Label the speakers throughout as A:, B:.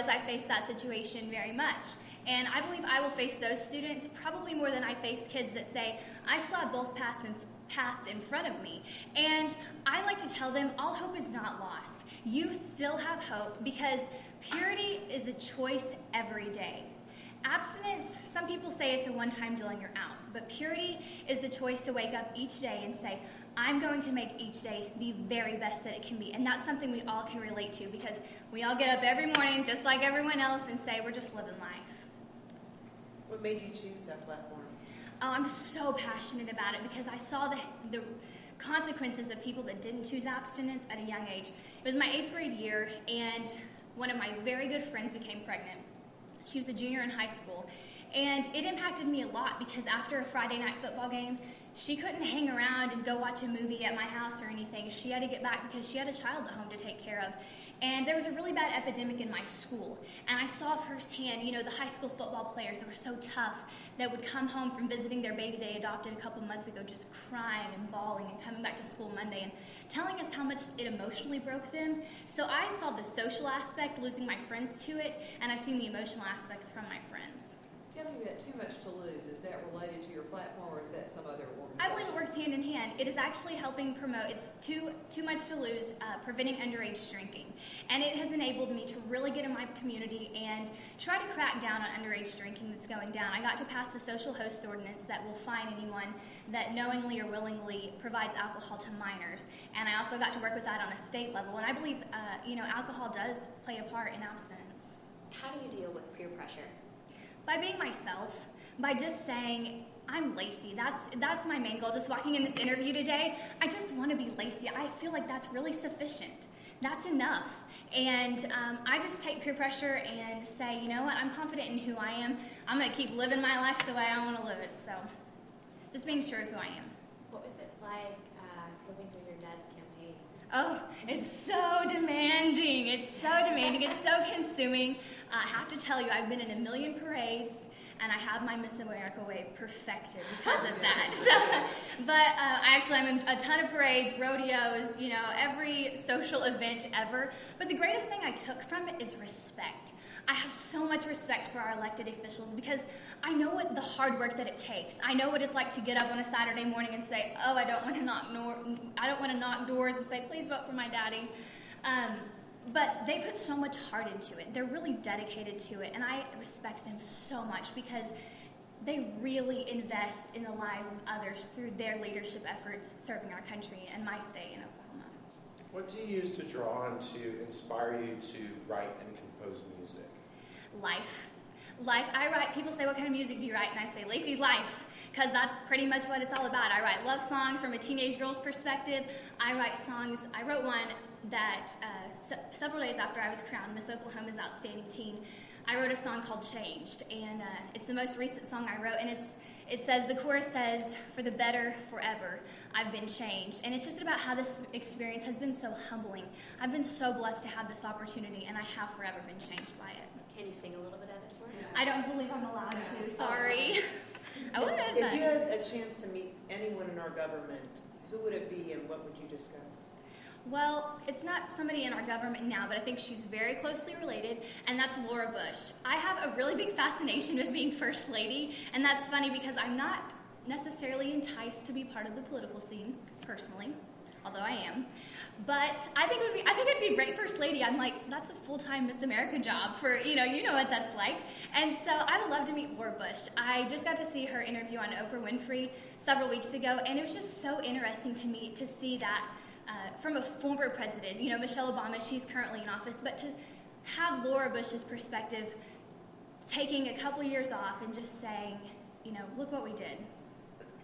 A: was, I faced that situation very much. And I believe I will face those students probably more than I face kids that say, I saw both paths in front of me. And I like to tell them, all hope is not lost. You still have hope, because purity is a choice every day. Abstinence, some people say it's a one-time deal and you're out. But purity is the choice to wake up each day and say, I'm going to make each day the very best that it can be. And that's something we all can relate to, because we all get up every morning just like everyone else and say, we're just living life.
B: What made you choose that platform?
A: Oh, I'm so passionate about it because I saw the consequences of people that didn't choose abstinence at a young age. It was my 8th grade year, and one of my very good friends became pregnant. She was a junior in high school, and it impacted me a lot because after a Friday night football game, she couldn't hang around and go watch a movie at my house or anything. She had to get back because she had a child at home to take care of. And there was a really bad epidemic in my school. And I saw firsthand, the high school football players that were so tough that would come home from visiting their baby they adopted a couple months ago just crying and bawling and coming back to school Monday and telling us how much it emotionally broke them. So I saw the social aspect, losing my friends to it, and I've seen the emotional aspects from my friends.
C: Tell me about Too Much to Lose. Is that related to your platform, or is that some other organization?
A: I believe it works hand in hand. It is actually helping promote, it's Too Much to Lose, preventing underage drinking. And it has enabled me to really get in my community and try to crack down on underage drinking that's going down. I got to pass the social host ordinance that will fine anyone that knowingly or willingly provides alcohol to minors. And I also got to work with that on a state level. And I believe, alcohol does play a part in abstinence.
D: How do you deal with peer pressure?
A: By being myself, by just saying, I'm Lacy. That's my main goal. Just walking in this interview today, I just want to be Lacy. I feel like that's really sufficient. That's enough. And I just take peer pressure and say, you know what, I'm confident in who I am. I'm going to keep living my life the way I want to live it. So just being sure of who I am.
E: What was it like living through your dad's campaign?
A: Oh, it's so demanding. It's so demanding. It's so consuming. I have to tell you, I've been in a million parades, and I have my Miss America wave perfected because of that. I'm in a ton of parades, rodeos, every social event ever. But the greatest thing I took from it is respect. I have so much respect for our elected officials because I know what the hard work that it takes. I know what it's like to get up on a Saturday morning and say, oh, I don't want to knock doors and say, please vote for my daddy. But they put so much heart into it. They're really dedicated to it, and I respect them so much because they really invest in the lives of others through their leadership efforts serving our country and my state in Oklahoma.
F: What do you use to draw on to inspire you to write and compose music?
A: Life. I write, people say, what kind of music do you write? And I say, Lacy's life, because that's pretty much what it's all about. I write love songs from a teenage girl's perspective. I wrote one that several days after I was crowned Miss Oklahoma's Outstanding Teen, I wrote a song called Changed, and it's the most recent song I wrote, and the chorus says, for the better forever, I've been changed. And it's just about how this experience has been so humbling. I've been so blessed to have this opportunity, and I have forever been changed by it.
D: Can you sing a little bit of it for us?
A: I don't believe I'm allowed to, sorry. I would, but...
B: If you had a chance to meet anyone in our government, who would it be and what would you discuss?
A: Well, it's not somebody in our government now, but I think she's very closely related, and that's Laura Bush. I have a really big fascination with being First Lady, and that's funny because I'm not necessarily enticed to be part of the political scene, personally, although I am. But I think it'd be a great First Lady. I'm like, that's a full-time Miss America job for, you know what that's like. And so I would love to meet Laura Bush. I just got to see her interview on Oprah Winfrey several weeks ago, and it was just so interesting to me to see that from a former president, Michelle Obama, she's currently in office, but to have Laura Bush's perspective, taking a couple years off and just saying, look what we did.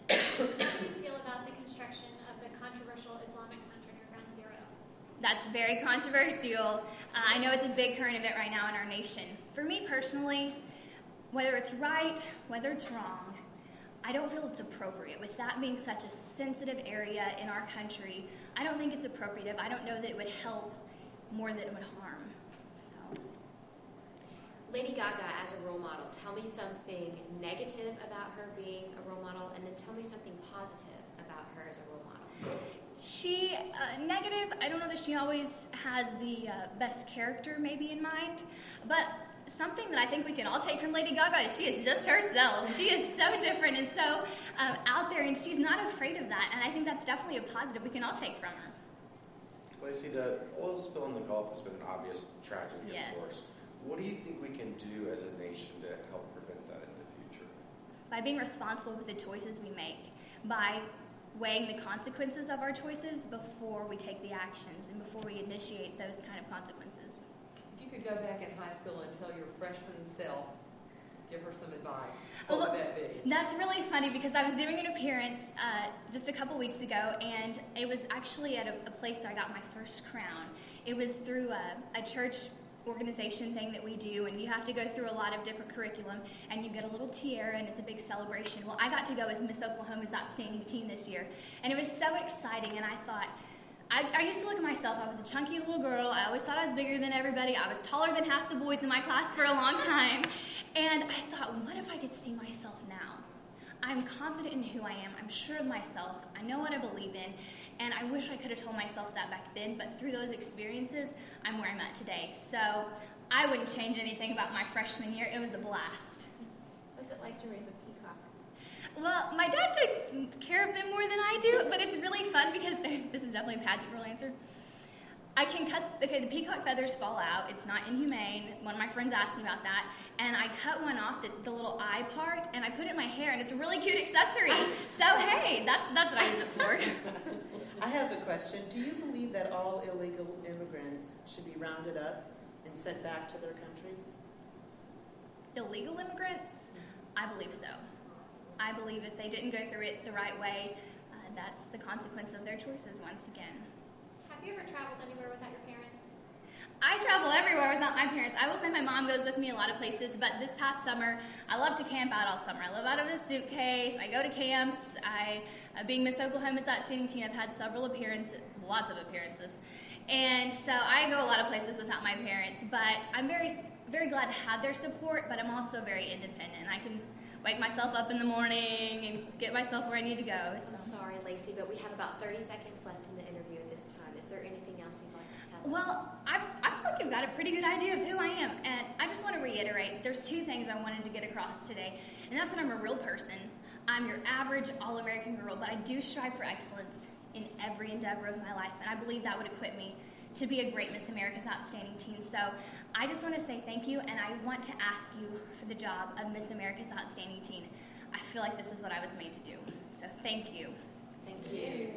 G: How do you feel about the construction of the controversial Islamic Center near Ground Zero?
A: That's very controversial. I know it's a big current event right now in our nation. For me personally, whether it's right, whether it's wrong, I don't feel it's appropriate. With that being such a sensitive area in our country, I don't think it's appropriate. I don't know that it would help more than it would harm. So,
D: Lady Gaga as a role model, tell me something negative about her being a role model, and then tell me something positive about her as a role model.
A: She, negative, I don't know that she always has the best character maybe in mind, but something that I think we can all take from Lady Gaga is she is just herself. She is so different and so out there, and she's not afraid of that, and I think that's definitely a positive we can all take from her.
F: Lacey, the oil spill in the Gulf has been an obvious tragedy,
A: Yes.
F: of course. What do you think we can do as a nation to help prevent that in the future?
A: By being responsible with the choices we make, by weighing the consequences of our choices before we take the actions and before we initiate those kind of consequences.
C: If you could go back in high school and tell your freshman self, give her some advice,
A: Well,
C: what would that be?
A: That's really funny because I was doing an appearance just a couple weeks ago, and it was actually at a place where I got my first crown. It was through a church organization thing that we do, and you have to go through a lot of different curriculum, and you get a little tiara, and it's a big celebration. Well, I got to go as Miss Oklahoma's Outstanding Teen this year, and it was so exciting, and I thought, I used to look at myself, I was a chunky little girl, I always thought I was bigger than everybody, I was taller than half the boys in my class for a long time, and I thought, what if I could see myself now? I'm confident in who I am, I'm sure of myself, I know what I believe in, and I wish I could have told myself that back then, but through those experiences, I'm where I'm at today. So I wouldn't change anything about my freshman year, it was a blast.
E: What's it like to raise a peacock?
A: Well, my dad takes care of them more than I do, but it's really fun because, this is definitely a pageant girl answer. I can cut, the peacock feathers fall out, it's not inhumane, one of my friends asked me about that, and I cut one off, the little eye part, and I put it in my hair, and it's a really cute accessory. So hey, that's what I use it for.
B: I have a question. Do you believe that all illegal immigrants should be rounded up and sent back to their countries?
A: Illegal immigrants? I believe so. I believe if they didn't go through it the right way, that's the consequence of their choices once again.
G: Have you ever traveled anywhere without your parents?
A: I travel everywhere without my parents. I will say my mom goes with me a lot of places, but this past summer, I love to camp out all summer. I live out of a suitcase. I go to camps. Being Miss Oklahoma's Outstanding Teen, I've had several appearances, lots of appearances. And so I go a lot of places without my parents, but I'm very, very glad to have their support, but I'm also very independent. I can wake myself up in the morning and get myself where I need to go.
D: I'm sorry, Lacy, but we have about 30 seconds left in the interview at this time. Is there anything else you'd like to tell us?
A: Well, I feel like you've got a pretty good idea of who I am, and I just want to reiterate, there's two things I wanted to get across today, and that's that I'm a real person. I'm your average all-American girl, but I do strive for excellence in every endeavor of my life, and I believe that would equip me to be a great Miss America's Outstanding Teen. So I just want to say thank you, and I want to ask you for the job of Miss America's Outstanding Teen. I feel like this is what I was made to do, so thank you.
D: Thank you.